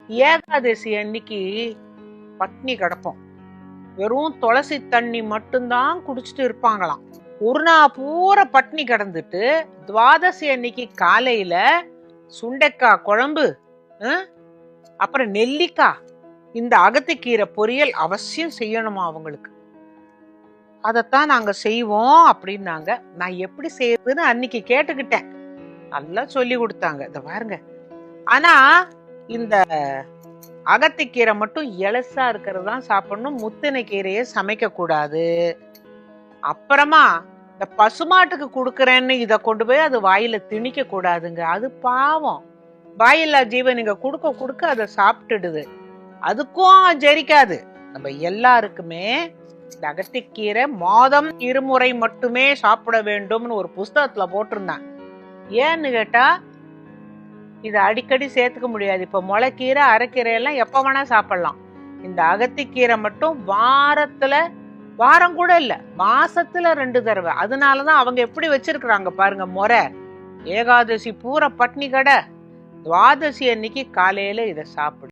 ஏகாதசி அன்னைக்கு பட்னி கிடப்போம். வெறும் துளசி தண்ணி மட்டும்தான் குடிச்சிட்டு இருப்பாங்களாம். ஒரு நாள் பூரா பட்னி கிடந்துட்டு துவாதசி அன்னைக்கு காலையில சுண்டைக்காய் குழம்பு, அப்புறம் நெல்லிக்காய், இந்த அகத்திக்கீரை பொரியல் அவசியம் செய்யணுமா அவங்களுக்கு. அதத்தான் நாங்க செய்வோம் அப்படின்னாங்க. நான் எப்படி செய்யறதுன்னு அன்னைக்கு கேட்டுக்கிட்டேன். நல்லா சொல்லி கொடுத்தாங்க. இத பாருங்க. ஆனா இந்த அகத்திக்கீரை மட்டும் எலசா இருக்கிறதான் சாப்பிடணும். முத்தின கீரையை சமைக்க கூடாது. அப்புறமா இந்த பசுமாட்டுக்கு கொடுக்கறேன்னு இத கொண்டு போய் அது வாயில திணிக்க கூடாதுங்க. அது பாவம். வாயில்லா ஜீவன் நீங்க கொடுக்க கொடுக்க அதை சாப்பிட்டுடுது. அதுக்கும் ஜெரிக்காது. நம்ம எல்லாருக்குமே இந்த அகத்திக்கீரை மாதம் 2 முறை மட்டுமே சாப்பிட வேண்டும்னு ஒரு புஸ்தகத்துல போட்டிருந்தாங்க. ஏன்னு கேட்டா இதை அடிக்கடி சேர்த்துக்க முடியாது. இப்ப முளைக்கீரை, அரைக்கீரை எல்லாம் எப்ப வேணா சாப்பிடலாம். இந்த அகத்திக்கீரை மட்டும் வாரம் கூட இல்ல, மாசத்துல 2 தடவை. அதனாலதான் அவங்க எப்படி வச்சிருக்கிறாங்க பாருங்க முறை. ஏகாதசி பூரா பட்னி கடை, துவாதசி அன்னைக்கு காலையில இதை சாப்பிடு.